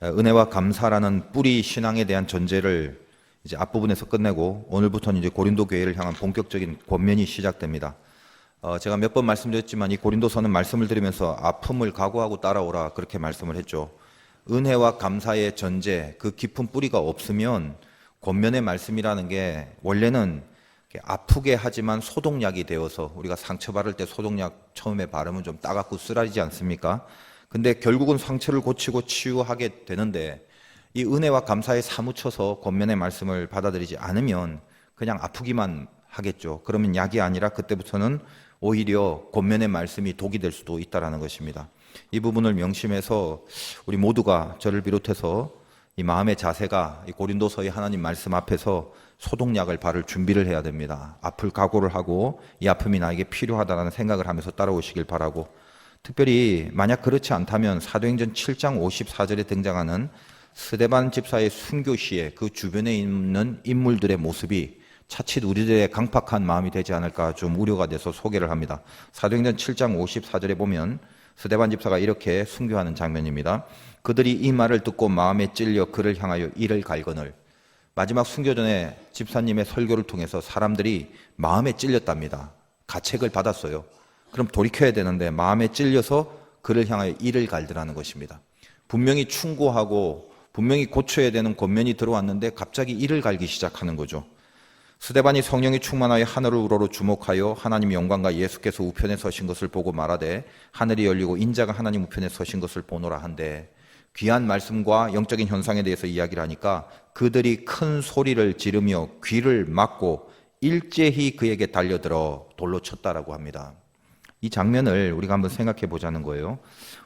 은혜와 감사라는 뿌리 신앙에 대한 전제를 이제 앞부분에서 끝내고 오늘부터는 이제 고린도 교회를 향한 본격적인 권면이 시작됩니다. 제가 몇 번 말씀드렸지만 이 고린도서는 말씀을 드리면서 아픔을 각오하고 따라오라 그렇게 말씀을 했죠. 은혜와 감사의 전제, 그 깊은 뿌리가 없으면 권면의 말씀이라는 게 원래는 아프게 하지만 소독약이 되어서, 우리가 상처 바를 때 소독약 처음에 바르면 좀 따갑고 쓰라리지 않습니까? 근데 결국은 상처를 고치고 치유하게 되는데, 이 은혜와 감사에 사무쳐서 권면의 말씀을 받아들이지 않으면 그냥 아프기만 하겠죠. 그러면 약이 아니라 그때부터는 오히려 권면의 말씀이 독이 될 수도 있다는 것입니다. 이 부분을 명심해서 우리 모두가, 저를 비롯해서 이 마음의 자세가 이 고린도서의 하나님 말씀 앞에서 소독약을 바를 준비를 해야 됩니다. 아플 각오를 하고 이 아픔이 나에게 필요하다는 생각을 하면서 따라오시길 바라고, 특별히 만약 그렇지 않다면 사도행전 7장 54절에 등장하는 스데반 집사의 순교 시에 그 주변에 있는 인물들의 모습이 차칫 우리들의 강팍한 마음이 되지 않을까 좀 우려가 돼서 소개를 합니다. 사도행전 7장 54절에 보면 스데반 집사가 이렇게 순교하는 장면입니다. 그들이 이 말을 듣고 마음에 찔려 그를 향하여 이를 갈거늘. 마지막 순교 전에 집사님의 설교를 통해서 사람들이 마음에 찔렸답니다. 가책을 받았어요. 그럼 돌이켜야 되는데 마음에 찔려서 그를 향하여 이를 갈더라는 것입니다. 분명히 충고하고 분명히 고쳐야 되는 권면이 들어왔는데 갑자기 이를 갈기 시작하는 거죠. 스데반이 성령이 충만하여 하늘을 우러러 주목하여 하나님의 영광과 예수께서 우편에 서신 것을 보고 말하되 하늘이 열리고 인자가 하나님 우편에 서신 것을 보노라 한데, 귀한 말씀과 영적인 현상에 대해서 이야기를 하니까 그들이 큰 소리를 지르며 귀를 막고 일제히 그에게 달려들어 돌로 쳤다라고 합니다. 이 장면을 우리가 한번 생각해 보자는 거예요.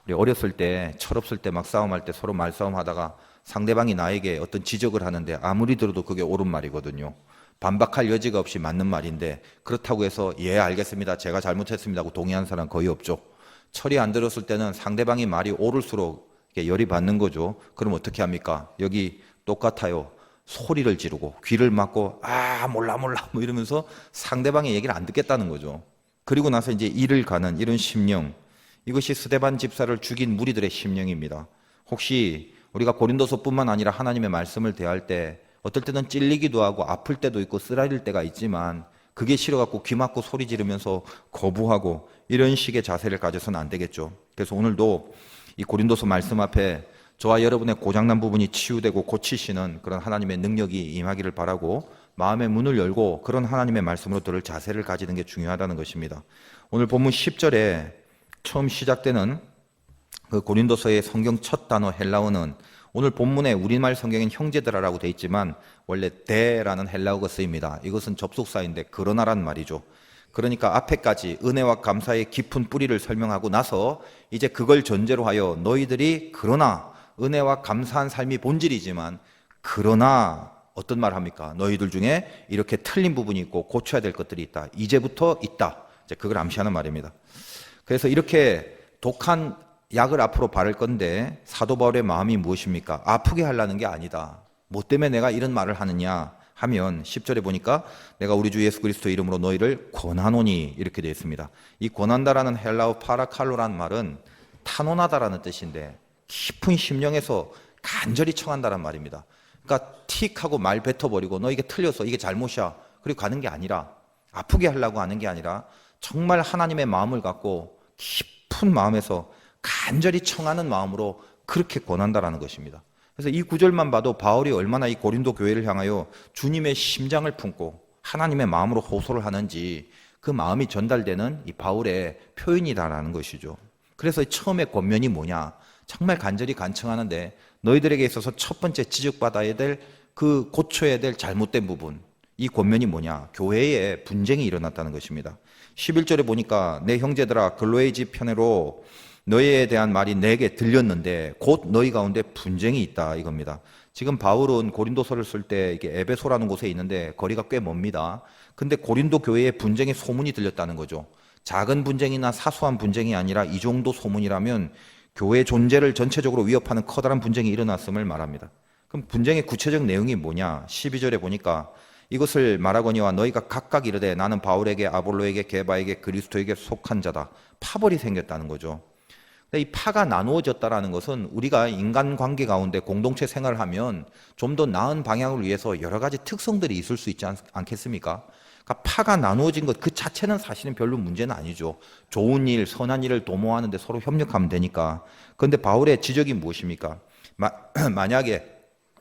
우리 어렸을 때, 철없을 때 막 싸움할 때 서로 말싸움 하다가 상대방이 나에게 어떤 지적을 하는데 아무리 들어도 그게 옳은 말이거든요. 반박할 여지가 없이 맞는 말인데, 그렇다고 해서 예 알겠습니다, 제가 잘못했습니다 하고 동의한 사람 거의 없죠. 철이 안 들었을 때는 상대방이 말이 옳을수록 열이 받는 거죠. 그럼 어떻게 합니까? 여기 똑같아요. 소리를 지르고 귀를 막고 몰라 뭐 이러면서 상대방의 얘기를 안 듣겠다는 거죠. 그리고 나서 이제 이를 가는 이런 심령, 이것이 스데반 집사를 죽인 무리들의 심령입니다. 혹시 우리가 고린도서뿐만 아니라 하나님의 말씀을 대할 때 어떨 때는 찔리기도 하고 아플 때도 있고 쓰라릴 때가 있지만, 그게 싫어갖고 귀 막고 소리 지르면서 거부하고 이런 식의 자세를 가져서는 안 되겠죠. 그래서 오늘도 이 고린도서 말씀 앞에 저와 여러분의 고장난 부분이 치유되고 고치시는 그런 하나님의 능력이 임하기를 바라고, 마음의 문을 열고 그런 하나님의 말씀으로 들을 자세를 가지는 게 중요하다는 것입니다. 오늘 본문 10절에 처음 시작되는 그 고린도서의 성경 첫 단어 헬라어는, 오늘 본문에 우리말 성경엔 형제들아라고 되어 있지만 원래 대라는 헬라어가 쓰입니다. 이것은 접속사인데 그러나란 말이죠. 그러니까 앞에까지 은혜와 감사의 깊은 뿌리를 설명하고 나서 이제 그걸 전제로 하여 너희들이 그러나, 은혜와 감사한 삶이 본질이지만 그러나 어떤 말 합니까? 너희들 중에 이렇게 틀린 부분이 있고 고쳐야 될 것들이 있다. 이제부터 있다. 이제 그걸 암시하는 말입니다. 그래서 이렇게 독한 약을 앞으로 바를 건데 사도 바울의 마음이 무엇입니까? 아프게 하려는 게 아니다. 뭐 때문에 내가 이런 말을 하느냐 하면 10절에 보니까 내가 우리 주 예수 그리스도 이름으로 너희를 권하노니 이렇게 되어 있습니다. 이 권한다라는 헬라어 파라칼로라는 말은 탄원하다라는 뜻인데, 깊은 심령에서 간절히 청한다란 말입니다. 그러니까 틱 하고 말 뱉어버리고 너 이게 틀렸어, 이게 잘못이야, 그리고 가는 게 아니라, 아프게 하려고 하는 게 아니라 정말 하나님의 마음을 갖고 깊은 마음에서 간절히 청하는 마음으로 그렇게 권한다라는 것입니다. 그래서 이 구절만 봐도 바울이 얼마나 이 고린도 교회를 향하여 주님의 심장을 품고 하나님의 마음으로 호소를 하는지, 그 마음이 전달되는 이 바울의 표현이다라는 것이죠. 그래서 처음에 권면이 뭐냐, 정말 간절히 간청하는데 너희들에게 있어서 첫 번째 지적받아야 될, 그 고쳐야 될 잘못된 부분, 이 권면이 뭐냐, 교회에 분쟁이 일어났다는 것입니다. 11절에 보니까 내 형제들아 글로의 집 편애로 너희에 대한 말이 내게 들렸는데 곧 너희 가운데 분쟁이 있다 이겁니다. 지금 바울은 고린도서를 쓸 때 이게 에베소라는 곳에 있는데 거리가 꽤 멉니다. 근데 고린도 교회에 분쟁의 소문이 들렸다는 거죠. 작은 분쟁이나 사소한 분쟁이 아니라 이 정도 소문이라면 교회 존재를 전체적으로 위협하는 커다란 분쟁이 일어났음을 말합니다. 그럼 분쟁의 구체적 내용이 뭐냐? 12절에 보니까 이것을 말하거니와 너희가 각각 이르되 나는 바울에게 아볼로에게 게바에게 그리스도에게 속한 자다. 파벌이 생겼다는 거죠. 이 파가 나누어졌다라는 것은 우리가 인간관계 가운데 공동체 생활을 하면 좀 더 나은 방향을 위해서 여러 가지 특성들이 있을 수 있지 않겠습니까? 그러니까 파가 나누어진 것 그 자체는 사실은 별로 문제는 아니죠. 좋은 일, 선한 일을 도모하는데 서로 협력하면 되니까. 그런데 바울의 지적이 무엇입니까? 만약에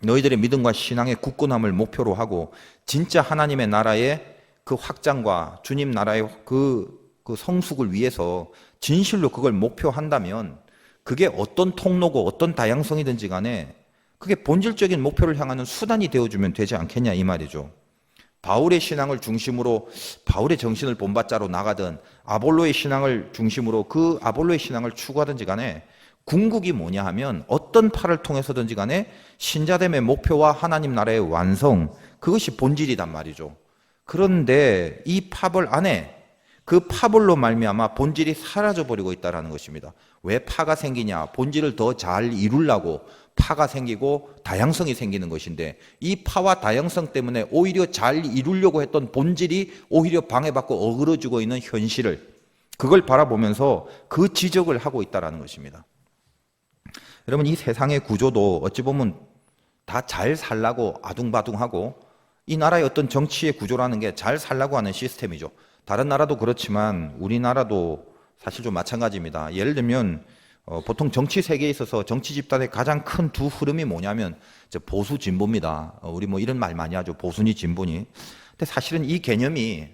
너희들의 믿음과 신앙의 굳건함을 목표로 하고 진짜 하나님의 나라의 그 확장과 주님 나라의 그 성숙을 위해서 진실로 그걸 목표한다면 그게 어떤 통로고 어떤 다양성이든지 간에 그게 본질적인 목표를 향하는 수단이 되어주면 되지 않겠냐 이 말이죠. 바울의 신앙을 중심으로 바울의 정신을 본받자로 나가든 아볼로의 신앙을 중심으로 그 아볼로의 신앙을 추구하든지 간에 궁극이 뭐냐 하면 어떤 파를 통해서든지 간에 신자됨의 목표와 하나님 나라의 완성 그것이 본질이단 말이죠. 그런데 이 파벌 안에 그 파벌로 말미암아 본질이 사라져 버리고 있다는 것입니다. 왜 파가 생기냐? 본질을 더 잘 이루려고 파가 생기고 다양성이 생기는 것인데 이 파와 다양성 때문에 오히려 잘 이루려고 했던 본질이 오히려 방해받고 어그러지고 있는 현실을 그걸 바라보면서 그 지적을 하고 있다는 것입니다. 여러분 이 세상의 구조도 어찌 보면 다 잘 살라고 아둥바둥하고 이 나라의 어떤 정치의 구조라는 게 잘 살라고 하는 시스템이죠. 다른 나라도 그렇지만 우리나라도 사실 좀 마찬가지입니다. 예를 들면 보통 정치 세계에 있어서 정치 집단의 가장 큰 두 흐름이 뭐냐면 보수 진보입니다. 우리 뭐 이런 말 많이 하죠. 보수니 진보니. 근데 사실은 이 개념이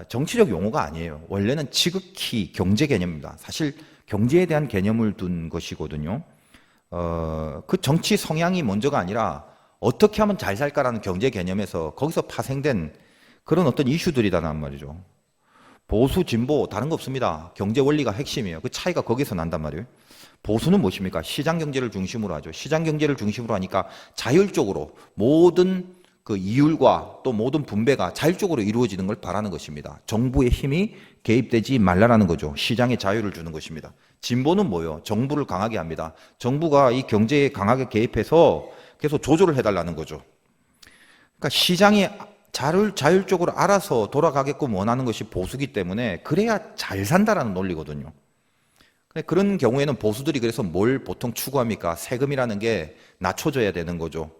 정치적 용어가 아니에요. 원래는 지극히 경제 개념입니다. 사실 경제에 대한 개념을 둔 것이거든요. 그 정치 성향이 먼저가 아니라 어떻게 하면 잘 살까라는 경제 개념에서 거기서 파생된 그런 어떤 이슈들이다란 말이죠. 보수, 진보 다른 거 없습니다. 경제 원리가 핵심이에요. 그 차이가 거기서 난단 말이에요. 보수는 무엇입니까? 시장 경제를 중심으로 하죠. 시장 경제를 중심으로 하니까 자율적으로 모든 그 이율과 또 모든 분배가 자율적으로 이루어지는 걸 바라는 것입니다. 정부의 힘이 개입되지 말라라는 거죠. 시장에 자유를 주는 것입니다. 진보는 뭐예요? 정부를 강하게 합니다. 정부가 이 경제에 강하게 개입해서 계속 조절을 해달라는 거죠. 그러니까 시장이 자율적으로 알아서 돌아가게끔 원하는 것이 보수기 때문에 그래야 잘 산다라는 논리거든요. 그런 경우에는 보수들이 그래서 뭘 보통 추구합니까? 세금이라는 게 낮춰져야 되는 거죠.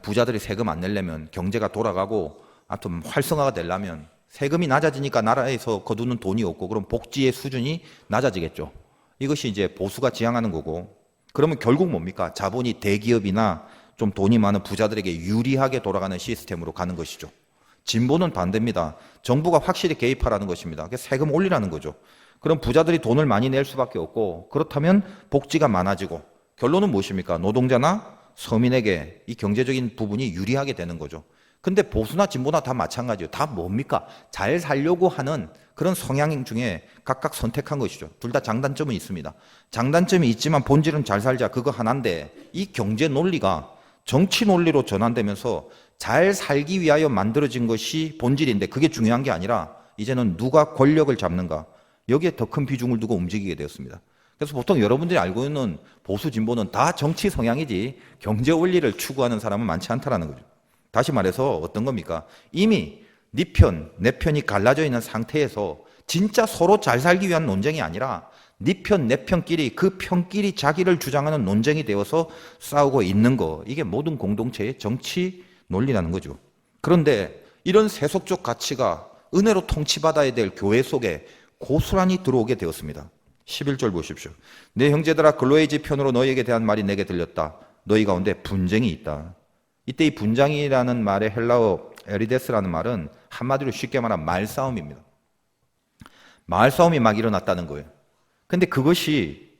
부자들이 세금 안 내려면 경제가 돌아가고 아무튼 활성화가 되려면 세금이 낮아지니까 나라에서 거두는 돈이 없고 그럼 복지의 수준이 낮아지겠죠. 이것이 이제 보수가 지향하는 거고 그러면 결국 뭡니까? 자본이 대기업이나 좀 돈이 많은 부자들에게 유리하게 돌아가는 시스템으로 가는 것이죠. 진보는 반대입니다. 정부가 확실히 개입하라는 것입니다. 세금 올리라는 거죠. 그럼 부자들이 돈을 많이 낼 수밖에 없고 그렇다면 복지가 많아지고 결론은 무엇입니까? 노동자나 서민에게 이 경제적인 부분이 유리하게 되는 거죠. 근데 보수나 진보나 다 마찬가지예요. 다 뭡니까? 잘 살려고 하는 그런 성향 중에 각각 선택한 것이죠. 둘 다 장단점은 있습니다. 장단점이 있지만 본질은 잘 살자 그거 하나인데 이 경제 논리가 정치 논리로 전환되면서 잘 살기 위하여 만들어진 것이 본질인데 그게 중요한 게 아니라 이제는 누가 권력을 잡는가 여기에 더 큰 비중을 두고 움직이게 되었습니다. 그래서 보통 여러분들이 알고 있는 보수 진보는 다 정치 성향이지 경제 원리를 추구하는 사람은 많지 않다라는 거죠. 다시 말해서 어떤 겁니까? 이미 네 편, 내 편이 갈라져 있는 상태에서 진짜 서로 잘 살기 위한 논쟁이 아니라 네 편, 내 편끼리 그 편끼리 자기를 주장하는 논쟁이 되어서 싸우고 있는 거 이게 모든 공동체의 정치 논리라는 거죠. 그런데 이런 세속적 가치가 은혜로 통치받아야 될 교회 속에 고스란히 들어오게 되었습니다. 11절 보십시오. 내 형제들아 글로에지 편으로 너희에게 대한 말이 내게 들렸다. 너희 가운데 분쟁이 있다. 이때 이 분쟁이라는 말의 헬라어 에리데스라는 말은 한마디로 쉽게 말하면 말싸움입니다. 말싸움이 막 일어났다는 거예요. 근데 그것이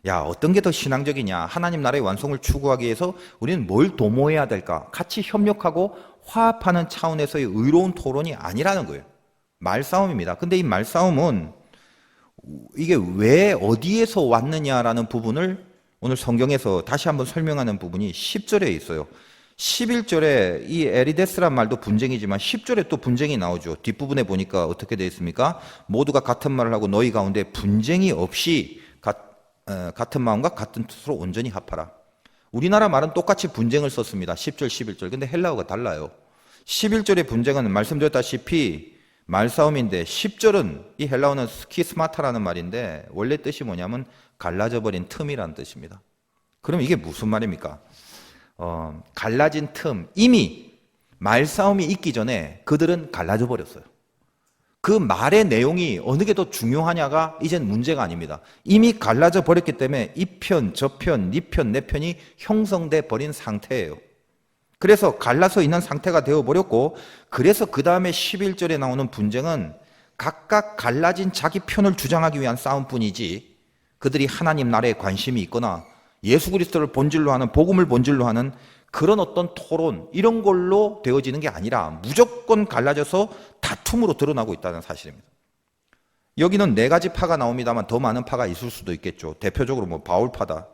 어떤 게 더 신앙적이냐? 하나님 나라의 완성을 추구하기 위해서 우리는 뭘 도모해야 될까? 같이 협력하고 화합하는 차원에서의 의로운 토론이 아니라는 거예요. 말싸움입니다. 근데 이 말싸움은 이게 왜 어디에서 왔느냐라는 부분을 오늘 성경에서 다시 한번 설명하는 부분이 10절에 있어요. 11절에 이 에리데스란 말도 분쟁이지만 10절에 또 분쟁이 나오죠. 뒷부분에 보니까 어떻게 되어 있습니까? 모두가 같은 말을 하고 너희 가운데 분쟁이 없이 같은 마음과 같은 뜻으로 온전히 합하라. 우리나라 말은 똑같이 분쟁을 썼습니다. 10절, 11절. 근데 헬라어가 달라요. 11절의 분쟁은 말씀드렸다시피 말싸움인데 10절은 이 헬라어는 스키스마타라는 말인데 원래 뜻이 뭐냐면 갈라져 버린 틈이라는 뜻입니다. 그럼 이게 무슨 말입니까? 갈라진 틈, 이미 말싸움이 있기 전에 그들은 갈라져 버렸어요. 그 말의 내용이 어느 게 더 중요하냐가 이젠 문제가 아닙니다. 이미 갈라져 버렸기 때문에 이 편, 저 편, 네 편, 내 편이 형성돼 버린 상태예요. 그래서 갈라서 있는 상태가 되어버렸고, 그래서 그 다음에 11절에 나오는 분쟁은 각각 갈라진 자기 편을 주장하기 위한 싸움뿐이지, 그들이 하나님 나라에 관심이 있거나 예수 그리스도를 본질로 하는, 복음을 본질로 하는 그런 어떤 토론, 이런 걸로 되어지는 게 아니라 무조건 갈라져서 다툼으로 드러나고 있다는 사실입니다. 여기는 네 가지 파가 나옵니다만 더 많은 파가 있을 수도 있겠죠. 대표적으로 뭐 바울파다.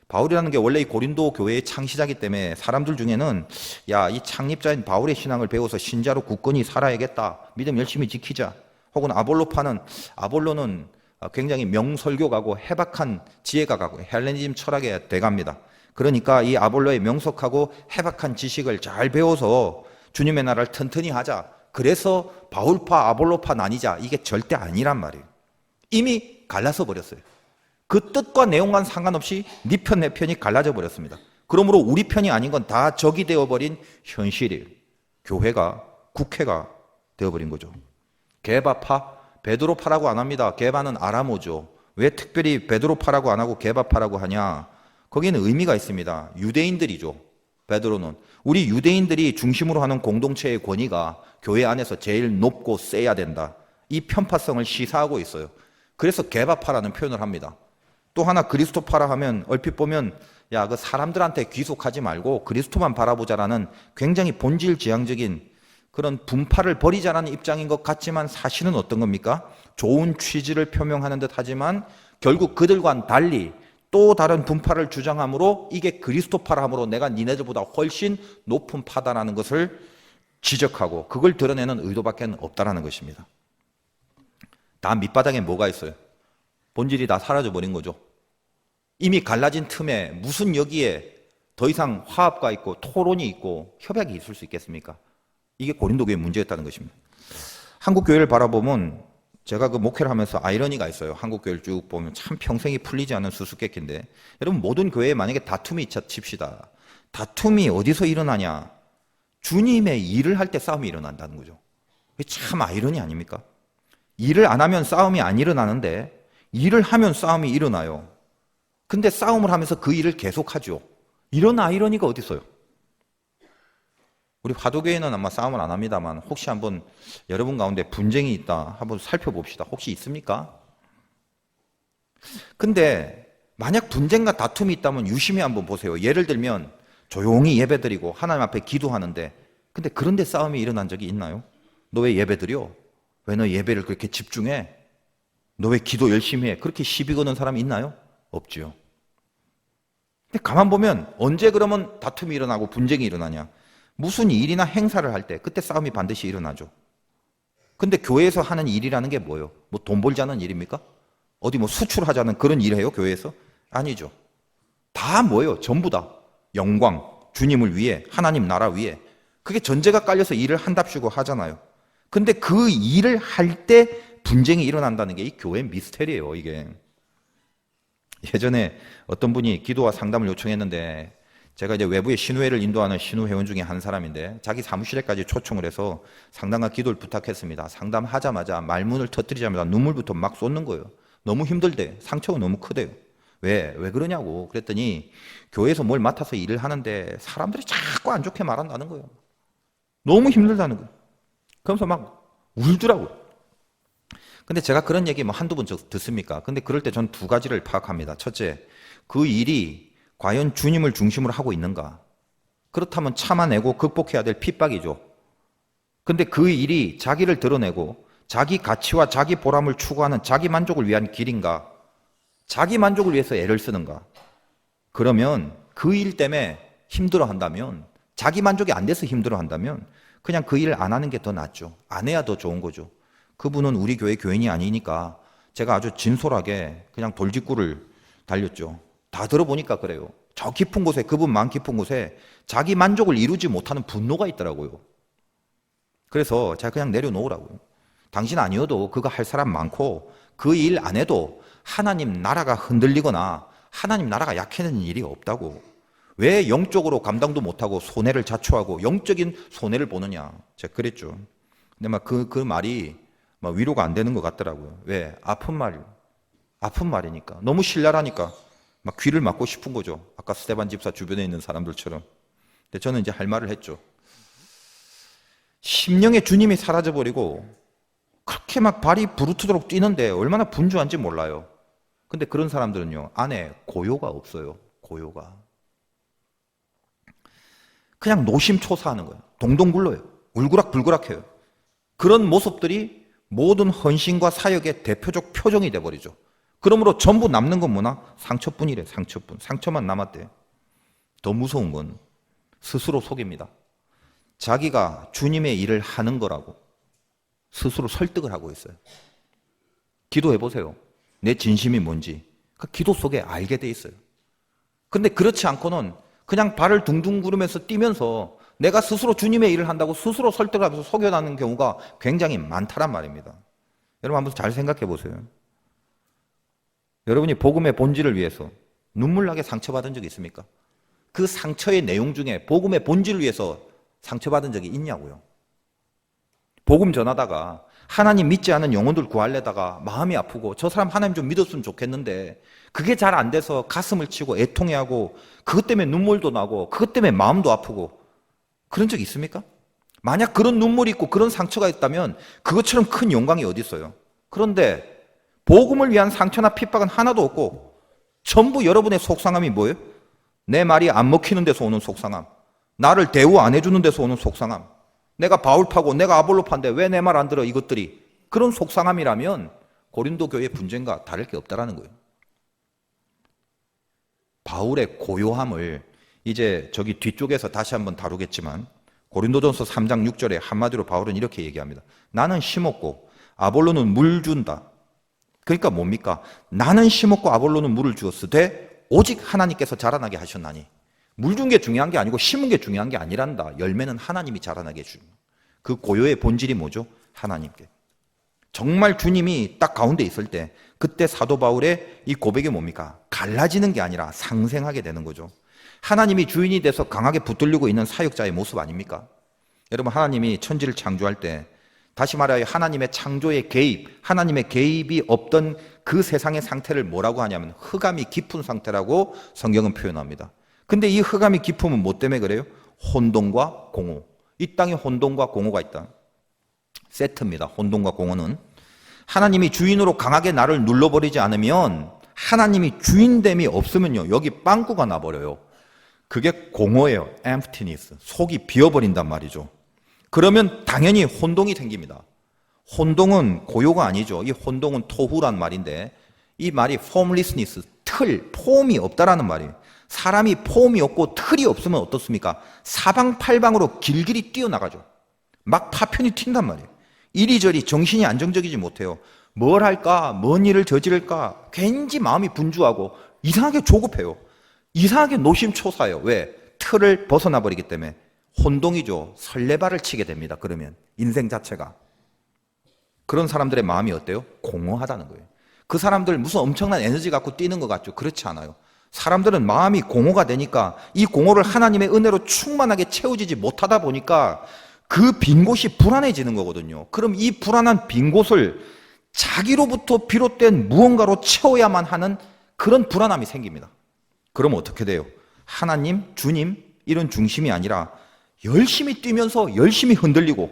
바울이라는 게 원래 이 고린도 교회의 창시자이기 때문에 사람들 중에는 야, 이 창립자인 바울의 신앙을 배워서 신자로 굳건히 살아야겠다, 믿음 열심히 지키자. 혹은 아볼로파는, 아볼로는 굉장히 명설교가고 해박한 지혜가가고 헬레니즘 철학의 대가입니다. 그러니까 이 아볼로의 명석하고 해박한 지식을 잘 배워서 주님의 나라를 튼튼히 하자. 그래서 바울파, 아볼로파 나뉘자. 이게 절대 아니란 말이에요. 이미 갈라서 버렸어요. 그 뜻과 내용과는 상관없이 네 편, 내 편이 갈라져 버렸습니다. 그러므로 우리 편이 아닌 건 다 적이 되어버린 현실이에요. 교회가, 국회가 되어버린 거죠. 게바파, 베드로파라고 안 합니다. 게바는 아람어죠. 왜 특별히 베드로파라고 안 하고 게바파라고 하냐? 거기는 의미가 있습니다. 유대인들이죠. 베드로는. 우리 유대인들이 중심으로 하는 공동체의 권위가 교회 안에서 제일 높고 세야 된다. 이 편파성을 시사하고 있어요. 그래서 게바파라는 표현을 합니다. 또 하나 그리스도파라 하면 얼핏 보면 야, 그 사람들한테 귀속하지 말고 그리스도만 바라보자라는 굉장히 본질지향적인 그런 분파를 버리자라는 입장인 것 같지만 사실은 어떤 겁니까? 좋은 취지를 표명하는 듯 하지만 결국 그들과는 달리 또 다른 분파를 주장함으로 이게 그리스도파라 함으로 내가 니네들보다 훨씬 높은 파다라는 것을 지적하고 그걸 드러내는 의도밖에 없다라는 것입니다. 다 밑바닥에 뭐가 있어요? 본질이 다 사라져버린 거죠. 이미 갈라진 틈에 무슨 여기에 더 이상 화합가 있고 토론이 있고 협약이 있을 수 있겠습니까? 이게 고린도 교회의 문제였다는 것입니다. 한국 교회를 바라보면 제가 그 목회를 하면서 아이러니가 있어요. 한국 교회를 쭉 보면 참 평생이 풀리지 않은 수수께끼인데, 여러분 모든 교회에 만약에 다툼이 있다 칩시다. 다툼이 어디서 일어나냐? 주님의 일을 할 때 싸움이 일어난다는 거죠. 참 아이러니 아닙니까? 일을 안 하면 싸움이 안 일어나는데 일을 하면 싸움이 일어나요. 근데 싸움을 하면서 그 일을 계속하죠. 이런 아이러니가 어디 있어요? 우리 화도교회는 아마 싸움을 안 합니다만 혹시 한번 여러분 가운데 분쟁이 있다 한번 살펴봅시다. 혹시 있습니까? 근데 만약 분쟁과 다툼이 있다면 유심히 한번 보세요. 예를 들면 조용히 예배드리고 하나님 앞에 기도하는데 근데 그런데 싸움이 일어난 적이 있나요? 너 왜 예배드려? 왜 너 예배를 그렇게 집중해? 너 왜 기도 열심히 해? 그렇게 시비 거는 사람이 있나요? 없지요. 근데 가만 보면 언제 그러면 다툼이 일어나고 분쟁이 일어나냐? 무슨 일이나 행사를 할 때 그때 싸움이 반드시 일어나죠. 근데 교회에서 하는 일이라는 게 뭐예요? 뭐 돈 벌자는 일입니까? 어디 뭐 수출하자는 그런 일 해요? 교회에서? 아니죠. 다 뭐예요? 전부 다 영광, 주님을 위해, 하나님 나라 위해. 그게 전제가 깔려서 일을 한답시고 하잖아요. 근데 그 일을 할 때 분쟁이 일어난다는 게 이 교회 미스테리예요, 이게. 예전에 어떤 분이 기도와 상담을 요청했는데 제가 이제 외부의 신우회를 인도하는 신우회원 중에 한 사람인데 자기 사무실에까지 초청을 해서 상담과 기도를 부탁했습니다. 상담하자마자 말문을 터뜨리자마자 눈물부터 막 쏟는 거예요. 너무 힘들대. 상처가 너무 크대요. 왜 그러냐고 그랬더니 교회에서 뭘 맡아서 일을 하는데 사람들이 자꾸 안 좋게 말한다는 거예요. 너무 힘들다는 거예요. 그러면서 막 울더라고요. 근데 제가 그런 얘기 뭐 한두 번 듣습니까? 근데 그럴 때 전 두 가지를 파악합니다. 첫째, 그 일이 과연 주님을 중심으로 하고 있는가? 그렇다면 참아내고 극복해야 될 핍박이죠. 근데 그 일이 자기를 드러내고 자기 가치와 자기 보람을 추구하는 자기 만족을 위한 길인가? 자기 만족을 위해서 애를 쓰는가? 그러면 그 일 때문에 힘들어한다면, 자기 만족이 안 돼서 힘들어한다면 그냥 그 일을 안 하는 게 더 낫죠. 안 해야 더 좋은 거죠. 그분은 우리 교회 교인이 아니니까 제가 아주 진솔하게 그냥 돌직구를 달렸죠. 다 들어보니까 그래요. 저 깊은 곳에, 그분 마음 깊은 곳에 자기 만족을 이루지 못하는 분노가 있더라고요. 그래서 제가 그냥 내려놓으라고요. 당신 아니어도 그거 할 사람 많고 그 일 안 해도 하나님 나라가 흔들리거나 하나님 나라가 약해지는 일이 없다고. 왜 영적으로 감당도 못하고 손해를 자초하고 영적인 손해를 보느냐. 제가 그랬죠. 근데 막 그 말이 막 위로가 안 되는 것 같더라고요. 왜? 아픈 말이니까. 너무 신랄하니까 막 귀를 막고 싶은 거죠. 아까 스테반 집사 주변에 있는 사람들처럼. 근데 저는 이제 할 말을 했죠. 심령의 주님이 사라져버리고 그렇게 막 발이 부르트도록 뛰는데 얼마나 분주한지 몰라요. 근데 그런 사람들은요, 안에 고요가 없어요. 고요가. 그냥 노심초사하는 거예요. 동동 굴러요. 울그락불그락해요. 그런 모습들이 모든 헌신과 사역의 대표적 표정이 돼버리죠. 그러므로 전부 남는 건 뭐나? 상처뿐이래. 상처뿐. 상처만 남았대요. 더 무서운 건 스스로 속입니다. 자기가 주님의 일을 하는 거라고 스스로 설득을 하고 있어요. 기도해 보세요. 내 진심이 뭔지. 그 기도 속에 알게 돼 있어요. 근데 그렇지 않고는 그냥 발을 둥둥 구르면서 뛰면서 내가 스스로 주님의 일을 한다고 스스로 설득하면서 속여나는 경우가 굉장히 많다란 말입니다. 여러분 한번 잘 생각해 보세요. 여러분이 복음의 본질을 위해서 눈물나게 상처받은 적이 있습니까? 그 상처의 내용 중에 복음의 본질을 위해서 상처받은 적이 있냐고요. 복음 전하다가 하나님 믿지 않은 영혼들 구하려다가 마음이 아프고 저 사람 하나님 좀 믿었으면 좋겠는데 그게 잘 안 돼서 가슴을 치고 애통해하고 그것 때문에 눈물도 나고 그것 때문에 마음도 아프고 그런 적 있습니까? 만약 그런 눈물이 있고 그런 상처가 있다면 그것처럼 큰 영광이 어디 있어요? 그런데 복음을 위한 상처나 핍박은 하나도 없고 전부 여러분의 속상함이 뭐예요? 내 말이 안 먹히는 데서 오는 속상함, 나를 대우 안 해주는 데서 오는 속상함, 내가 바울파고 내가 아볼로파인데 왜 내 말 안 들어, 이것들이. 그런 속상함이라면 고린도 교회 분쟁과 다를 게 없다라는 거예요. 바울의 고요함을 이제 저기 뒤쪽에서 다시 한번 다루겠지만 고린도전서 3장 6절에 한마디로 바울은 이렇게 얘기합니다. 나는 심었고 아볼로는 물 준다. 그러니까 뭡니까? 나는 심었고 아볼로는 물을 주었으되 오직 하나님께서 자라나게 하셨나니. 물 준 게 중요한 게 아니고 심은 게 중요한 게 아니란다. 열매는 하나님이 자라나게 해주는. 그 고요의 본질이 뭐죠? 하나님께. 정말 주님이 딱 가운데 있을 때 그때 사도 바울의 이 고백이 뭡니까? 갈라지는 게 아니라 상생하게 되는 거죠. 하나님이 주인이 돼서 강하게 붙들리고 있는 사역자의 모습 아닙니까? 여러분 하나님이 천지를 창조할 때 다시 말하여 하나님의 창조의 개입, 하나님의 개입이 없던 그 세상의 상태를 뭐라고 하냐면 흑암이 깊은 상태라고 성경은 표현합니다. 근데 이 흑암이 깊으면 뭐 때문에 그래요? 혼돈과 공허. 이 땅에 혼돈과 공허가 있다. 세트입니다. 혼돈과 공허는. 하나님이 주인으로 강하게 나를 눌러버리지 않으면 하나님이 주인됨이 없으면요. 여기 빵꾸가 나버려요. 그게 공허예요. emptiness. 속이 비어버린단 말이죠. 그러면 당연히 혼동이 생깁니다. 혼동은 고요가 아니죠. 이 혼동은 토후란 말인데 이 말이 formlessness, 틀, 폼이 없다라는 말이에요. 사람이 폼이 없고 틀이 없으면 어떻습니까? 사방팔방으로 길길이 뛰어나가죠. 막 파편이 튄단 말이에요. 이리저리 정신이 안정적이지 못해요. 뭘 할까? 뭔 일을 저지를까? 괜히 마음이 분주하고 이상하게 조급해요. 이상하게 노심초사해요. 왜? 틀을 벗어나 버리기 때문에. 혼동이죠. 설레발을 치게 됩니다. 그러면 인생 자체가. 그런 사람들의 마음이 어때요? 공허하다는 거예요. 그 사람들 무슨 엄청난 에너지 갖고 뛰는 것 같죠? 그렇지 않아요. 사람들은 마음이 공허가 되니까 이 공허를 하나님의 은혜로 충만하게 채워지지 못하다 보니까 그 빈 곳이 불안해지는 거거든요. 그럼 이 불안한 빈 곳을 자기로부터 비롯된 무언가로 채워야만 하는 그런 불안함이 생깁니다. 그럼 어떻게 돼요? 하나님, 주님 이런 중심이 아니라 열심히 뛰면서 열심히 흔들리고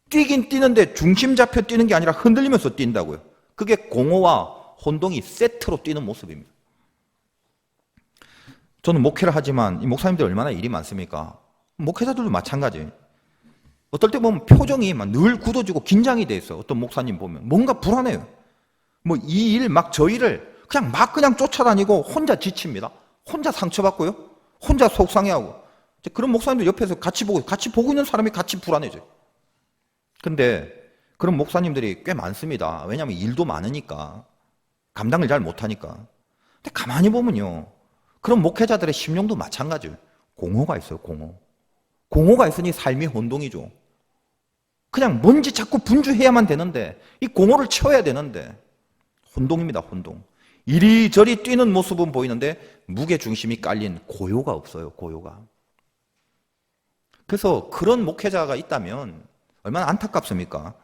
뛰긴 뛰는데 중심 잡혀 뛰는 게 아니라 흔들리면서 뛴다고요. 그게 공허와 혼동이 세트로 뛰는 모습입니다. 저는 목회를 하지만 이 목사님들 얼마나 일이 많습니까? 목회자들도 마찬가지. 어떨 때 보면 표정이 막 늘 굳어지고 긴장이 돼 있어요. 어떤 목사님 보면 뭔가 불안해요. 뭐 이 일 막 저 일을 그냥 쫓아다니고 혼자 지칩니다. 혼자 상처받고요. 혼자 속상해하고. 그런 목사님들 옆에서 같이 보고 있는 사람이 같이 불안해져요. 근데 그런 목사님들이 꽤 많습니다. 왜냐하면 일도 많으니까. 감당을 잘 못하니까. 근데 가만히 보면요. 그런 목회자들의 심령도 마찬가지예요. 공허가 있어요. 공허가 있으니 삶이 혼동이죠. 그냥 뭔지 자꾸 분주해야만 되는데, 이 공허를 채워야 되는데, 혼동입니다, 혼동. 이리저리 뛰는 모습은 보이는데 무게 중심이 깔린 고요가 없어요, 고요가. 그래서 그런 목회자가 있다면 얼마나 안타깝습니까?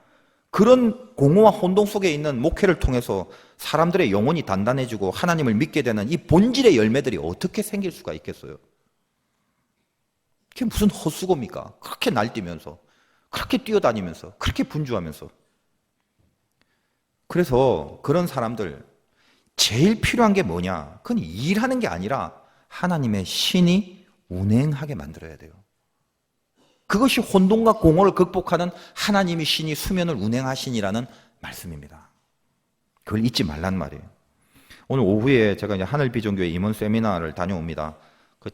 그런 공허와 혼동 속에 있는 목회를 통해서 사람들의 영혼이 단단해지고 하나님을 믿게 되는 이 본질의 열매들이 어떻게 생길 수가 있겠어요? 그게 무슨 헛수고입니까? 그렇게 날뛰면서, 그렇게 뛰어다니면서, 그렇게 분주하면서. 그래서 그런 사람들 제일 필요한 게 뭐냐? 그건 일하는 게 아니라 하나님의 신이 운행하게 만들어야 돼요. 그것이 혼돈과 공허를 극복하는 하나님의 신이 수면을 운행하시니라는 말씀입니다. 그걸 잊지 말란 말이에요. 오늘 오후에 제가 이제 하늘비전교회 임원 세미나를 다녀옵니다.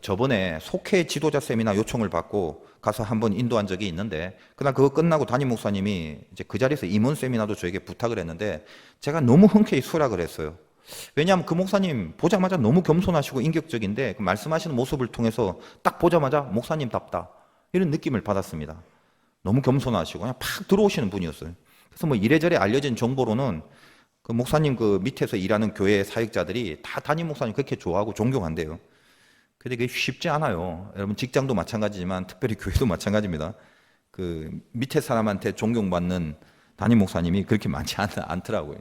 저번에 속회 지도자 세미나 요청을 받고 가서 한번 인도한 적이 있는데, 그날 그거 끝나고 담임 목사님이 이제 그 자리에서 임원 세미나도 저에게 부탁을 했는데, 제가 너무 흔쾌히 수락을 했어요. 왜냐하면 그 목사님 보자마자 너무 겸손하시고 인격적인데, 그 말씀하시는 모습을 통해서 딱 보자마자 목사님답다, 이런 느낌을 받았습니다. 너무 겸손하시고 그냥 팍 들어오시는 분이었어요. 그래서 뭐 이래저래 알려진 정보로는 그 목사님 그 밑에서 일하는 교회 사역자들이 다 담임 목사님 그렇게 좋아하고 존경한대요. 근데 그게 쉽지 않아요. 여러분 직장도 마찬가지지만 특별히 교회도 마찬가지입니다. 그 밑에 사람한테 존경받는 담임 목사님이 그렇게 많지 않더라고요.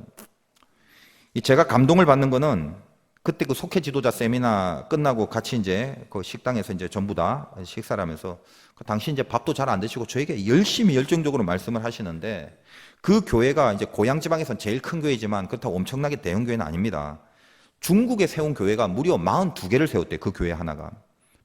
제가 감동을 받는 거는 그때 그 속회 지도자 세미나 끝나고 같이 이제 그 식당에서 이제 전부 다 식사를 하면서 당시 이제 밥도 잘 안 드시고 저에게 열심히 열정적으로 말씀을 하시는데, 그 교회가 이제 고향 지방에서는 제일 큰 교회지만 그렇다고 엄청나게 대형 교회는 아닙니다. 중국에 세운 교회가 무려 42개를 세웠대요. 그 교회 하나가.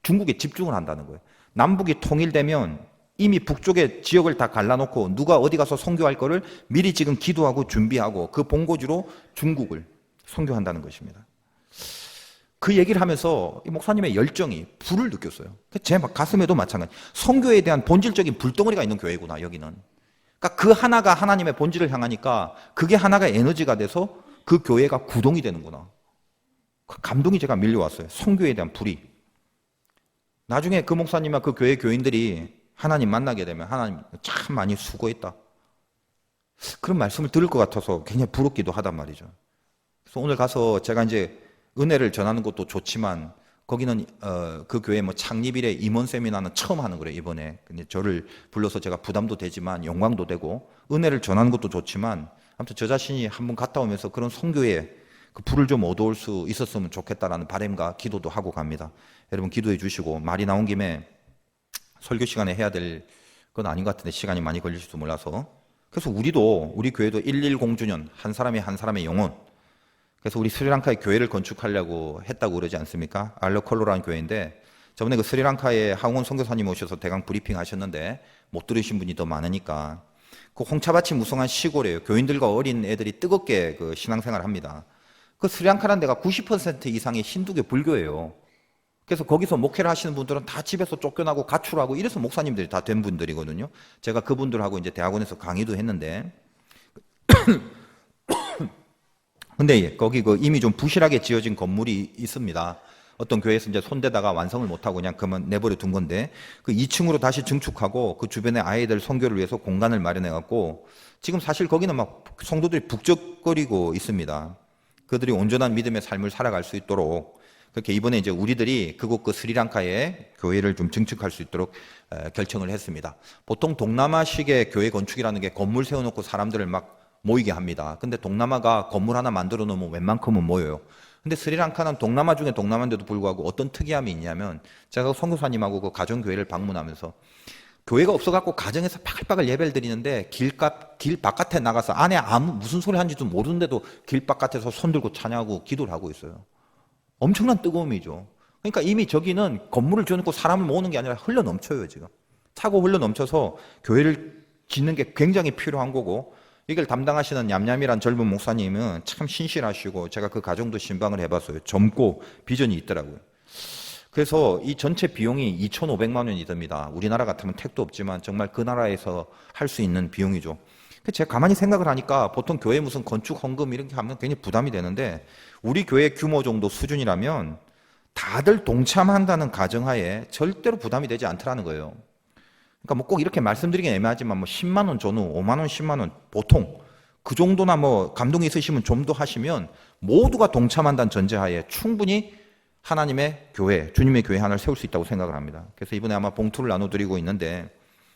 중국에 집중을 한다는 거예요. 남북이 통일되면 이미 북쪽의 지역을 다 갈라놓고 누가 어디 가서 선교할 거를 미리 지금 기도하고 준비하고 그 본고지로 중국을 선교한다는 것입니다. 그 얘기를 하면서 이 목사님의 열정이 불을 느꼈어요. 제 가슴에도 마찬가지. 선교에 대한 본질적인 불덩어리가 있는 교회구나, 여기는. 그러니까 그 하나가 하나님의 본질을 향하니까 그게 하나가 에너지가 돼서 그 교회가 구동이 되는구나. 그 감동이 제가 밀려왔어요. 선교에 대한 불이. 나중에 그 목사님과 그 교회 교인들이 하나님 만나게 되면 하나님 참 많이 수고했다, 그런 말씀을 들을 것 같아서 굉장히 부럽기도 하단 말이죠. 그래서 오늘 가서 제가 이제 은혜를 전하는 것도 좋지만 거기는 그 교회 뭐 창립 이래 임원 세미나는 처음 하는 거래요, 이번에. 근데 저를 불러서 제가 부담도 되지만 영광도 되고 은혜를 전하는 것도 좋지만, 아무튼 저 자신이 한번 갔다 오면서 그런 선교에 그 불을 좀 얻어올 수 있었으면 좋겠다라는 바람과 기도도 하고 갑니다. 여러분 기도해 주시고, 말이 나온 김에 설교 시간에 해야 될 건 아닌 것 같은데 시간이 많이 걸릴지도 몰라서, 그래서 우리 교회도 110주년, 한 사람이 한 사람의 영혼. 그래서 우리 스리랑카에 교회를 건축하려고 했다고 그러지 않습니까? 알러컬로라는 교회인데, 저번에 그 스리랑카에 하웅원 선교사님 오셔서 대강 브리핑 하셨는데 못 들으신 분이 더 많으니까, 그 홍차밭이 무성한 시골이에요. 교인들과 어린 애들이 뜨겁게 그 신앙생활을 합니다. 그 스리랑카라는 데가 90% 이상의 힌두교 불교예요. 그래서 거기서 목회를 하시는 분들은 다 집에서 쫓겨나고 가출하고 이래서 목사님들이 다 된 분들이거든요. 제가 그분들하고 이제 대학원에서 강의도 했는데, 근데 거기 그 이미 좀 부실하게 지어진 건물이 있습니다. 어떤 교회에서 이제 손대다가 완성을 못하고 그냥 그만 내버려 둔 건데, 그 2층으로 다시 증축하고 그 주변에 아이들 선교를 위해서 공간을 마련해 갖고 지금 사실 거기는 막 성도들이 북적거리고 있습니다. 그들이 온전한 믿음의 삶을 살아갈 수 있도록 그렇게 이번에 이제 우리들이 그곳 그 스리랑카에 교회를 좀 증축할 수 있도록 결정을 했습니다. 보통 동남아식의 교회 건축이라는 게 건물 세워놓고 사람들을 막 모이게 합니다. 근데 동남아가 건물 하나 만들어 놓으면 웬만큼은 모여요. 근데 스리랑카는 동남아 중에 동남아인데도 불구하고 어떤 특이함이 있냐면, 제가 선교사님하고 그 가정교회를 방문하면서 교회가 없어갖고 가정에서 빠글빠글 예배를 드리는데 길 바깥에 나가서 안에 무슨 소리 하는지도 모르는데도 길 바깥에서 손 들고 찬양하고 기도를 하고 있어요. 엄청난 뜨거움이죠. 그러니까 이미 저기는 건물을 지어놓고 사람을 모으는 게 아니라 흘러 넘쳐요, 지금. 차고 흘러 넘쳐서 교회를 짓는 게 굉장히 필요한 거고, 이걸 담당하시는 얌얌이란 젊은 목사님은 참 신실하시고, 제가 그 가정도 신방을 해봤어요. 젊고 비전이 있더라고요. 그래서 이 전체 비용이 2,500만 원이 듭니다. 우리나라 같으면 택도 없지만 정말 그 나라에서 할 수 있는 비용이죠. 제가 가만히 생각을 하니까 보통 교회 무슨 건축 헌금 이렇게 하면 굉장히 부담이 되는데, 우리 교회 규모 정도 수준이라면 다들 동참한다는 가정하에 절대로 부담이 되지 않더라는 거예요. 그러니까 뭐 꼭 이렇게 말씀드리긴 애매하지만 뭐 10만 원 전후, 5만 원, 10만 원 보통 그 정도나 뭐 감동이 있으시면 좀 더 하시면 모두가 동참한다는 전제하에 충분히 하나님의 교회, 주님의 교회 하나를 세울 수 있다고 생각을 합니다. 그래서 이번에 아마 봉투를 나눠드리고 있는데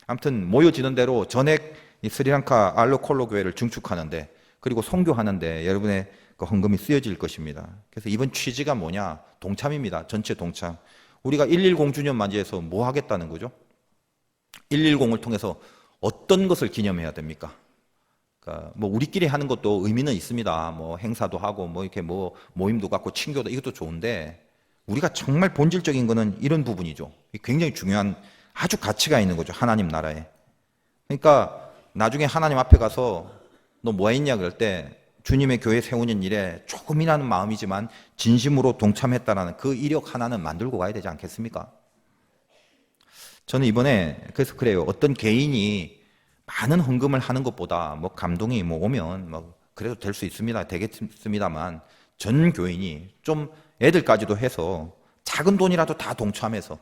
아무튼 모여지는 대로 전액 이 스리랑카 알로콜로 교회를 증축하는데 그리고 선교하는데 여러분의 그 헌금이 쓰여질 것입니다. 그래서 이번 취지가 뭐냐? 동참입니다. 전체 동참. 우리가 110 주년 맞이해서 뭐 하겠다는 거죠? 110을 통해서 어떤 것을 기념해야 됩니까? 그러니까 뭐 우리끼리 하는 것도 의미는 있습니다. 뭐 행사도 하고 뭐 이렇게 뭐 모임도 갖고 친교도 이것도 좋은데 우리가 정말 본질적인 거는 이런 부분이죠. 굉장히 중요한 아주 가치가 있는 거죠. 하나님 나라에. 그러니까 나중에 하나님 앞에 가서 너 뭐 했냐 그럴 때 주님의 교회 세우는 일에 조금이라는 마음이지만 진심으로 동참했다라는 그 이력 하나는 만들고 가야 되지 않겠습니까? 저는 이번에 그래서 그래요. 어떤 개인이 많은 헌금을 하는 것보다 뭐 감동이 뭐 오면 뭐 그래도 될 수 있습니다. 되겠습니다만 전 교인이 좀 애들까지도 해서 작은 돈이라도 다 동참해서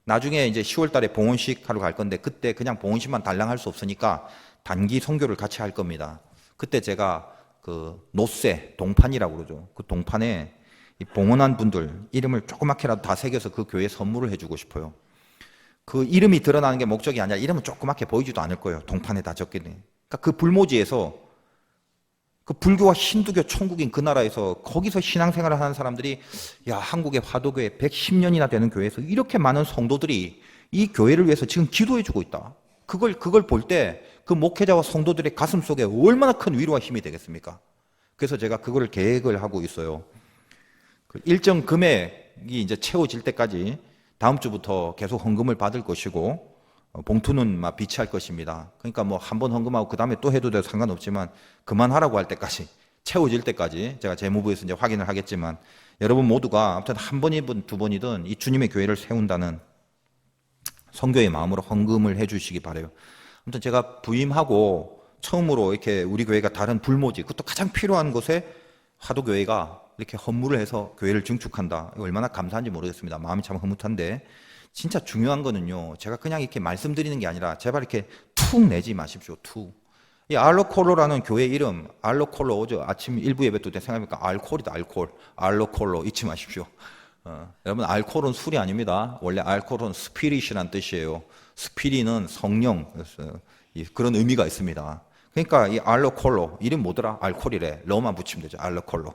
나중에 이제 10월 달에 봉헌식 하러 갈 건데 그때 그냥 봉헌식만 달랑 할 수 없으니까 단기 선교를 같이 할 겁니다. 그때 제가 그 노쇠 동판이라고 그러죠. 그 동판에 이 봉헌한 분들 이름을 조그맣게라도 다 새겨서 그 교회에 선물을 해주고 싶어요. 그 이름이 드러나는 게 목적이 아니라 이름은 조그맣게 보이지도 않을 거예요. 동판에 다 적게 돼. 그러니까 그 불모지에서 그 불교와 힌두교 천국인 그 나라에서 거기서 신앙생활을 하는 사람들이 야 한국의 화도교회 110년이나 되는 교회에서 이렇게 많은 성도들이 이 교회를 위해서 지금 기도해주고 있다. 그걸 볼 때 그 목회자와 성도들의 가슴 속에 얼마나 큰 위로와 힘이 되겠습니까? 그래서 제가 그거를 계획을 하고 있어요. 그 일정 금액이 이제 채워질 때까지 다음 주부터 계속 헌금을 받을 것이고 봉투는 막 비치할 것입니다. 그러니까 뭐 한 번 헌금하고 그 다음에 또 해도 돼도 상관없지만 그만하라고 할 때까지 채워질 때까지 제가 재무부에서 이제 확인을 하겠지만 여러분 모두가 아무튼 한 번이든 두 번이든 이 주님의 교회를 세운다는 선교의 마음으로 헌금을 해주시기 바라요. 아무튼 제가 부임하고 처음으로 이렇게 우리 교회가 다른 불모지 그것도 가장 필요한 곳에 화도교회가 이렇게 헌물을 해서 교회를 증축한다. 얼마나 감사한지 모르겠습니다. 마음이 참 흐뭇한데 진짜 중요한 거는요. 제가 그냥 이렇게 말씀드리는 게 아니라 제발 이렇게 툭 내지 마십시오. 툭. 이 알로콜로라는 교회 이름 알로콜로 어제 아침 일부 예배 때 생각해보니까 알콜이다. 알콜. 알로콜로 잊지 마십시오. 여러분 알콜은 술이 아닙니다. 원래 알콜은 스피릿이란 뜻이에요. 스피릿은 성령 그런 의미가 있습니다. 그러니까 이 알로콜로 이름 뭐더라? 알콜이래. 러만 붙이면 되죠. 알로콜로.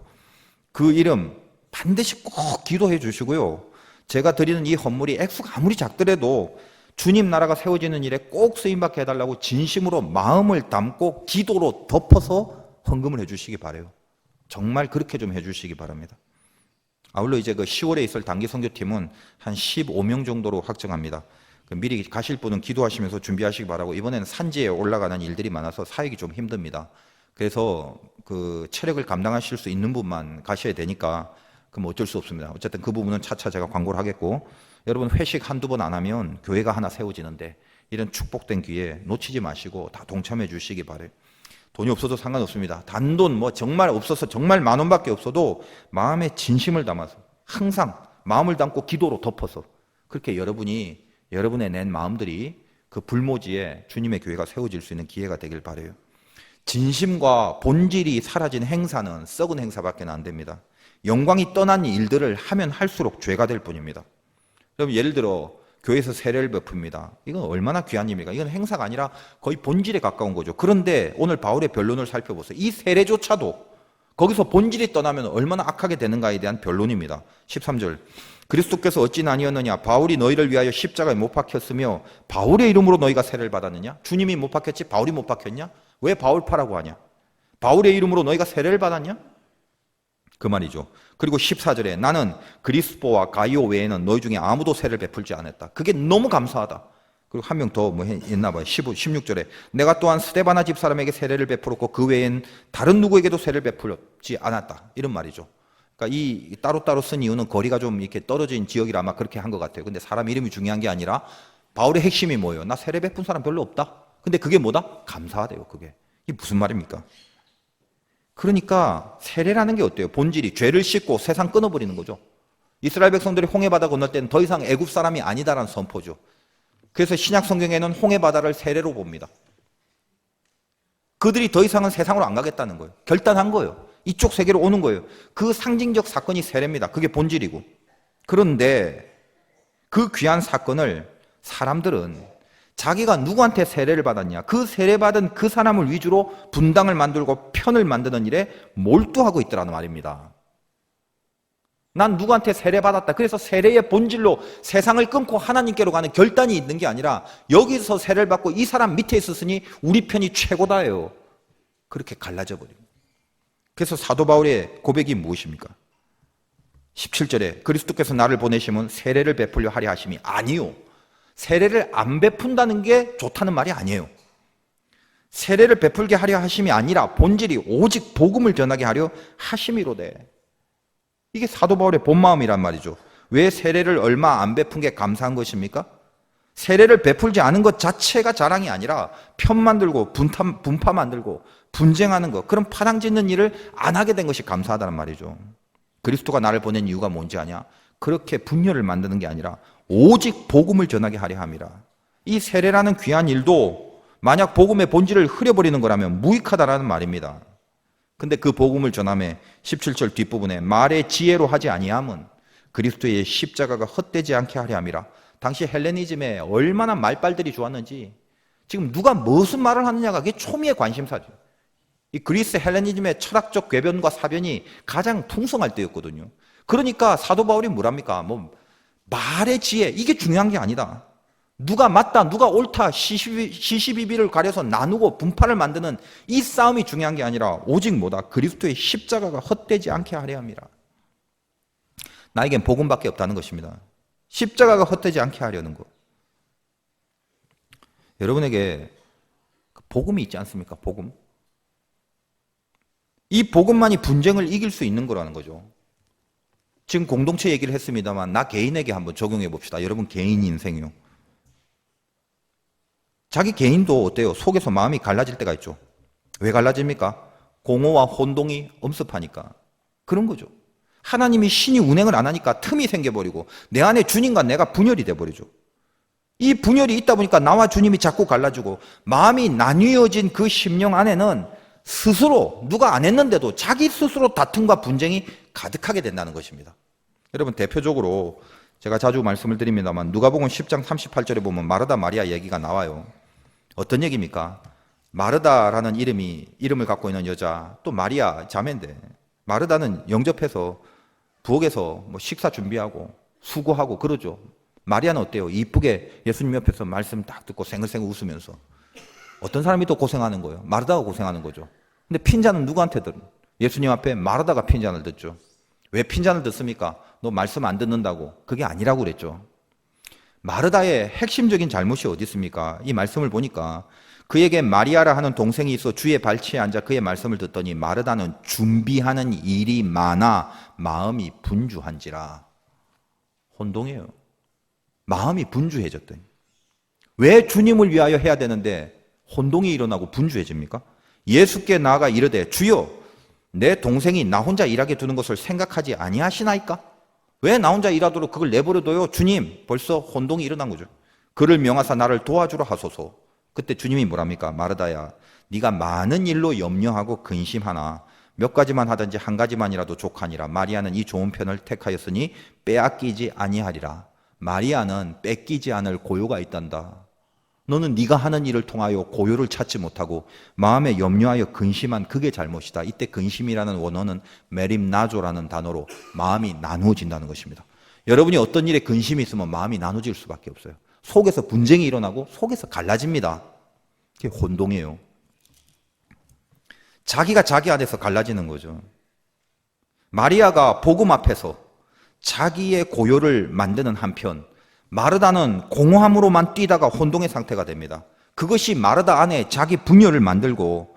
그 이름 반드시 꼭 기도해 주시고요. 제가 드리는 이 헌물이 액수가 아무리 작더라도 주님 나라가 세워지는 일에 꼭 쓰임받게 해달라고 진심으로 마음을 담고 기도로 덮어서 헌금을 해주시기 바라요. 정말 그렇게 좀 해주시기 바랍니다. 아울러 이제 그 10월에 있을 단기 선교팀은 한 15명 정도로 확정합니다. 미리 가실 분은 기도하시면서 준비하시기 바라고 이번에는 산지에 올라가는 일들이 많아서 사역이 좀 힘듭니다. 그래서 그 체력을 감당하실 수 있는 분만 가셔야 되니까 그럼 어쩔 수 없습니다. 어쨌든 그 부분은 차차 제가 광고를 하겠고 여러분 회식 한두 번 안 하면 교회가 하나 세워지는데 이런 축복된 기회 놓치지 마시고 다 동참해 주시기 바라요. 돈이 없어도 상관없습니다. 단돈 뭐 정말 없어서 정말 10,000원밖에 없어도 마음에 진심을 담아서 항상 마음을 담고 기도로 덮어서 그렇게 여러분의 낸 마음들이 그 불모지에 주님의 교회가 세워질 수 있는 기회가 되길 바라요. 진심과 본질이 사라진 행사는 썩은 행사밖에 안 됩니다. 영광이 떠난 일들을 하면 할수록 죄가 될 뿐입니다. 여러분 예를 들어 교회에서 세례를 베풉니다. 이건 얼마나 귀한 일입니까? 이건 행사가 아니라 거의 본질에 가까운 거죠. 그런데 오늘 바울의 변론을 살펴보세요. 이 세례조차도 거기서 본질이 떠나면 얼마나 악하게 되는가에 대한 변론입니다. 13절 그리스도께서 어찌 아니었느냐 바울이 너희를 위하여 십자가에 못 박혔으며 바울의 이름으로 너희가 세례를 받았느냐? 주님이 못 박혔지 바울이 못 박혔냐? 왜 바울파라고 하냐? 바울의 이름으로 너희가 세례를 받았냐? 그 말이죠. 그리고 14절에 나는 그리스포와 가이오 외에는 너희 중에 아무도 세례를 베풀지 않았다. 그게 너무 감사하다. 그리고 한 명 더 뭐 했나 봐요. 16절에 내가 또한 스데바나 집사람에게 세례를 베풀었고 그 외엔 다른 누구에게도 세례를 베풀지 않았다. 이런 말이죠. 그러니까 이 따로따로 쓴 이유는 거리가 좀 이렇게 떨어진 지역이라 아마 그렇게 한 것 같아요. 근데 사람 이름이 중요한 게 아니라 바울의 핵심이 뭐예요? 나 세례 베푼 사람 별로 없다. 근데 그게 뭐다? 감사하대요. 그게. 이게 무슨 말입니까? 그러니까 세례라는 게 어때요? 본질이 죄를 씻고 세상 끊어버리는 거죠. 이스라엘 백성들이 홍해 바다 건널 때는 더 이상 애굽 사람이 아니다라는 선포죠. 그래서 신약 성경에는 홍해 바다를 세례로 봅니다. 그들이 더 이상은 세상으로 안 가겠다는 거예요. 결단한 거예요. 이쪽 세계로 오는 거예요. 그 상징적 사건이 세례입니다. 그게 본질이고. 그런데 그 귀한 사건을 사람들은 자기가 누구한테 세례를 받았냐, 그 세례받은 그 사람을 위주로 분당을 만들고 편을 만드는 일에 몰두하고 있더라는 말입니다. 난 누구한테 세례받았다. 그래서 세례의 본질로 세상을 끊고 하나님께로 가는 결단이 있는 게 아니라 여기서 세례를 받고 이 사람 밑에 있었으니 우리 편이 최고다예요. 그렇게 갈라져 버립니다. 그래서 사도 바울의 고백이 무엇입니까? 17절에 그리스도께서 나를 보내심은 세례를 베풀려 하려 하심이 아니요. 세례를 안 베푼다는 게 좋다는 말이 아니에요. 세례를 베풀게 하려 하심이 아니라 본질이 오직 복음을 전하게 하려 하심이로되. 이게 사도 바울의 본 마음이란 말이죠. 왜 세례를 얼마 안 베푼 게 감사한 것입니까? 세례를 베풀지 않은 것 자체가 자랑이 아니라 편 만들고 분파 만들고 분쟁하는 것, 그런 파당 짓는 일을 안 하게 된 것이 감사하다는 말이죠. 그리스도가 나를 보낸 이유가 뭔지 아냐? 그렇게 분열을 만드는 게 아니라 오직 복음을 전하게 하려 함이라. 이 세례라는 귀한 일도 만약 복음의 본질을 흐려버리는 거라면 무익하다라는 말입니다. 근데 그 복음을 전함에 17절 뒷부분에 말의 지혜로 하지 아니함은 그리스도의 십자가가 헛되지 않게 하려 함이라. 당시 헬레니즘에 얼마나 말빨들이 좋았는지, 지금 누가 무슨 말을 하느냐가 그게 초미의 관심사죠. 이 그리스 헬레니즘의 철학적 궤변과 사변이 가장 풍성할 때였거든요. 그러니까 사도 바울이 뭐랍니까? 말의 지혜, 이게 중요한 게 아니다. 누가 맞다, 누가 옳다, 시시비비를 가려서 나누고 분파를 만드는 이 싸움이 중요한 게 아니라 오직 뭐다? 그리스도의 십자가가 헛되지 않게 하려 함이라. 나에겐 복음밖에 없다는 것입니다. 십자가가 헛되지 않게 하려는 것. 여러분에게 복음이 있지 않습니까? 복음. 이 복음만이 분쟁을 이길 수 있는 거라는 거죠. 지금 공동체 얘기를 했습니다만 나 개인에게 한번 적용해 봅시다. 여러분 개인 인생이요. 자기 개인도 어때요? 속에서 마음이 갈라질 때가 있죠. 왜 갈라집니까? 공허와 혼동이 엄습하니까. 그런 거죠. 하나님이 신이 운행을 안 하니까 틈이 생겨버리고 내 안에 주님과 내가 분열이 돼버리죠. 이 분열이 있다 보니까 나와 주님이 자꾸 갈라지고 마음이 나뉘어진 그 심령 안에는 스스로 누가 안 했는데도 자기 스스로 다툼과 분쟁이 가득하게 된다는 것입니다. 여러분 대표적으로 제가 자주 말씀을 드립니다만 누가복음 10장 38절에 보면 마르다 마리아 얘기가 나와요. 어떤 얘기입니까? 마르다라는 이름을 갖고 있는 여자, 또 마리아 자매인데 마르다는 영접해서 부엌에서 식사 준비하고 수고하고 그러죠. 마리아는 어때요? 이쁘게 예수님 옆에서 말씀 딱 듣고 생글생글 웃으면서. 어떤 사람이 또 고생하는 거예요? 마르다가 고생하는 거죠. 근데 핀잔은 누구한테 들은? 예수님 앞에 마르다가 핀잔을 듣죠. 왜 핀잔을 듣습니까? 너 말씀 안 듣는다고. 그게 아니라고 그랬죠. 마르다의 핵심적인 잘못이 어디 있습니까? 이 말씀을 보니까 그에게 마리아라 하는 동생이 있어 주의 발치에 앉아 그의 말씀을 듣더니 마르다는 준비하는 일이 많아 마음이 분주한지라. 혼동해요. 마음이 분주해졌더니. 왜 주님을 위하여 해야 되는데 혼동이 일어나고 분주해집니까? 예수께 나아가 이르되 주여 내 동생이 나 혼자 일하게 두는 것을 생각하지 아니하시나이까? 왜 나 혼자 일하도록 그걸 내버려둬요? 주님, 벌써 혼동이 일어난 거죠. 그를 명하사 나를 도와주라 하소서. 그때 주님이 뭐랍니까? 마르다야, 네가 많은 일로 염려하고 근심하나 몇 가지만 하든지 한 가지만이라도 족하니라. 마리아는 이 좋은 편을 택하였으니 빼앗기지 아니하리라. 마리아는 뺏기지 않을 고요가 있단다. 너는 네가 하는 일을 통하여 고요를 찾지 못하고 마음에 염려하여 근심한 그게 잘못이다. 이때 근심이라는 원어는 메림나조라는 단어로 마음이 나누어진다는 것입니다. 여러분이 어떤 일에 근심이 있으면 마음이 나눠질 수밖에 없어요. 속에서 분쟁이 일어나고 속에서 갈라집니다. 그게 혼동이에요. 자기가 자기 안에서 갈라지는 거죠. 마리아가 복음 앞에서 자기의 고요를 만드는 한편 마르다는 공허함으로만 뛰다가 혼동의 상태가 됩니다. 그것이 마르다 안에 자기 분열을 만들고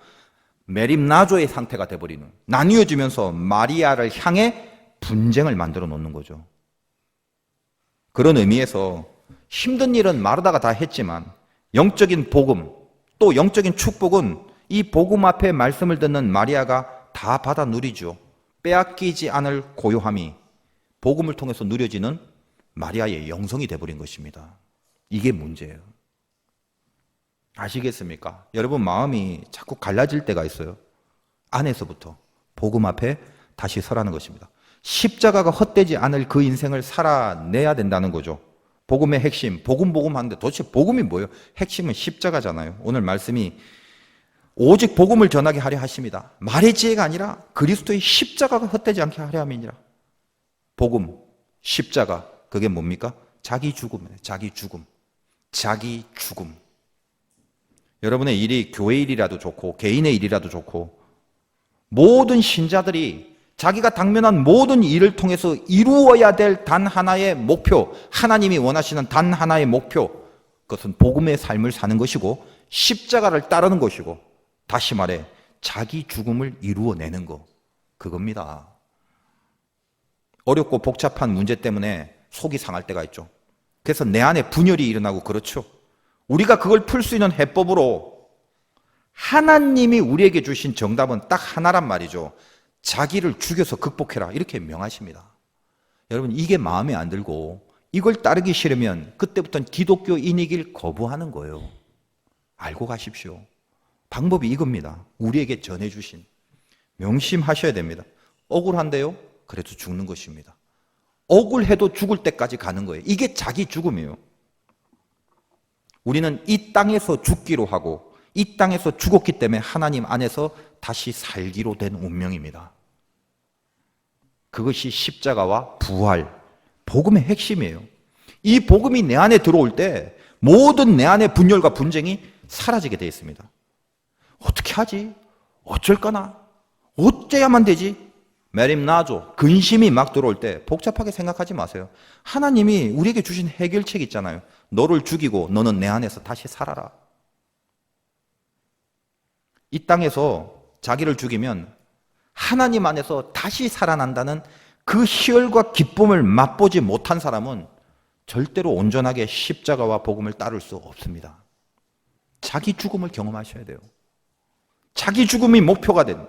메림나조의 상태가 돼버리는, 나뉘어지면서 마리아를 향해 분쟁을 만들어 놓는 거죠. 그런 의미에서 힘든 일은 마르다가 다 했지만 영적인 복음, 또 영적인 축복은 이 복음 앞에 말씀을 듣는 마리아가 다 받아 누리죠. 빼앗기지 않을 고요함이 복음을 통해서 누려지는 마리아의 영성이 돼버린 것입니다. 이게 문제예요. 아시겠습니까? 여러분 마음이 자꾸 갈라질 때가 있어요. 안에서부터 복음 앞에 다시 서라는 것입니다. 십자가가 헛되지 않을 그 인생을 살아내야 된다는 거죠. 복음의 핵심, 복음 하는데 도대체 복음이 뭐예요? 핵심은 십자가잖아요. 오늘 말씀이 오직 복음을 전하게 하려 하십니다. 말의 지혜가 아니라 그리스도의 십자가가 헛되지 않게 하려 함이니라. 복음, 십자가, 그게 뭡니까? 자기 죽음이에요. 자기 죽음. 자기 죽음. 여러분의 일이 교회 일이라도 좋고 개인의 일이라도 좋고 모든 신자들이 자기가 당면한 모든 일을 통해서 이루어야 될 단 하나의 목표, 하나님이 원하시는 단 하나의 목표, 그것은 복음의 삶을 사는 것이고 십자가를 따르는 것이고, 다시 말해 자기 죽음을 이루어내는 것, 그겁니다. 어렵고 복잡한 문제 때문에 속이 상할 때가 있죠. 그래서 내 안에 분열이 일어나고 그렇죠. 우리가 그걸 풀 수 있는 해법으로 하나님이 우리에게 주신 정답은 딱 하나란 말이죠. 자기를 죽여서 극복해라, 이렇게 명하십니다. 여러분, 이게 마음에 안 들고 이걸 따르기 싫으면 그때부터는 기독교인이길 거부하는 거예요. 알고 가십시오. 방법이 이겁니다. 우리에게 전해주신. 명심하셔야 됩니다. 억울한데요? 그래도 죽는 것입니다. 억울해도 죽을 때까지 가는 거예요. 이게 자기 죽음이에요. 우리는 이 땅에서 죽기로 하고 이 땅에서 죽었기 때문에 하나님 안에서 다시 살기로 된 운명입니다. 그것이 십자가와 부활, 복음의 핵심이에요. 이 복음이 내 안에 들어올 때 모든 내 안의 분열과 분쟁이 사라지게 되어 있습니다. 어떻게 하지? 어쩔까나? 어째야만 되지? 메림나조, 근심이 막 들어올 때 복잡하게 생각하지 마세요. 하나님이 우리에게 주신 해결책 있잖아요. 너를 죽이고 너는 내 안에서 다시 살아라. 이 땅에서 자기를 죽이면 하나님 안에서 다시 살아난다는 그 희열과 기쁨을 맛보지 못한 사람은 절대로 온전하게 십자가와 복음을 따를 수 없습니다. 자기 죽음을 경험하셔야 돼요. 자기 죽음이 목표가 된,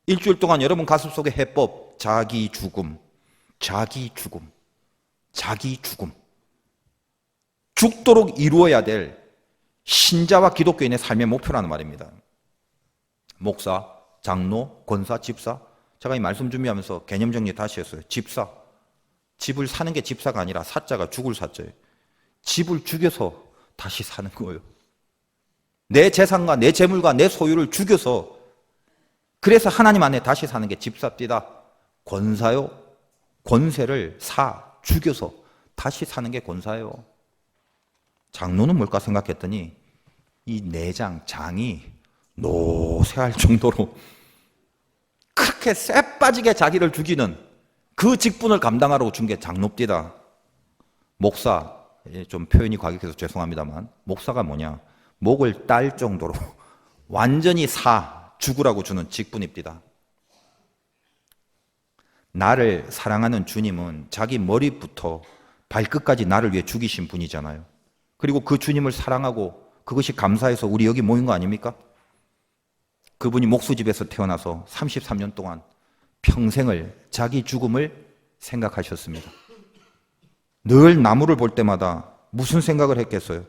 일주일 동안 여러분 가슴 속에 해법, 자기 죽음, 자기 죽음, 자기 죽음. 죽도록 이루어야 될 신자와 기독교인의 삶의 목표라는 말입니다. 목사, 장로, 권사, 집사. 제가 이 말씀 준비하면서 개념 정리 다시 했어요. 집사. 집을 사는 게 집사가 아니라 사자가 죽을 사자예요. 집을 죽여서 다시 사는 거예요. 내 재산과 내 재물과 내 소유를 죽여서, 그래서 하나님 안에 다시 사는 게 집사띠다. 권사요. 권세를 죽여서 다시 사는 게 권사예요. 장로는 뭘까 생각했더니 이 내장, 장이 노쇠할 정도로 그렇게 쎄빠지게 자기를 죽이는 그 직분을 감당하라고 준 게 장로띠다. 목사, 좀 표현이 과격해서 죄송합니다만, 목사가 뭐냐? 목을 딸 정도로 완전히 죽으라고 주는 직분입니다. 나를 사랑하는 주님은 자기 머리부터 발끝까지 나를 위해 죽이신 분이잖아요. 그리고 그 주님을 사랑하고 그것이 감사해서 우리 여기 모인 거 아닙니까? 그분이 목수집에서 태어나서 33년 동안 평생을 자기 죽음을 생각하셨습니다. 늘 나무를 볼 때마다 무슨 생각을 했겠어요?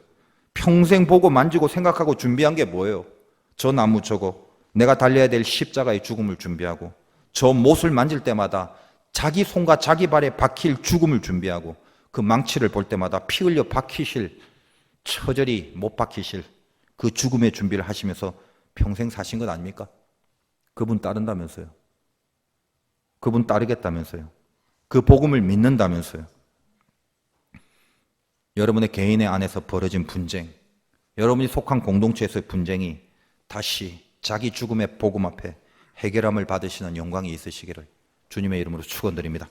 평생 보고 만지고 생각하고 준비한 게 뭐예요? 저 나무 저거, 내가 달려야 될 십자가의 죽음을 준비하고, 저 못을 만질 때마다 자기 손과 자기 발에 박힐 죽음을 준비하고, 그 망치를 볼 때마다 피 흘려 박히실, 처절히 못 박히실 그 죽음의 준비를 하시면서 평생 사신 것 아닙니까? 그분 따른다면서요. 그분 따르겠다면서요. 그 복음을 믿는다면서요. 여러분의 개인의 안에서 벌어진 분쟁, 여러분이 속한 공동체에서의 분쟁이 다시 자기 죽음의 복음 앞에 해결함을 받으시는 영광이 있으시기를 주님의 이름으로 축원드립니다.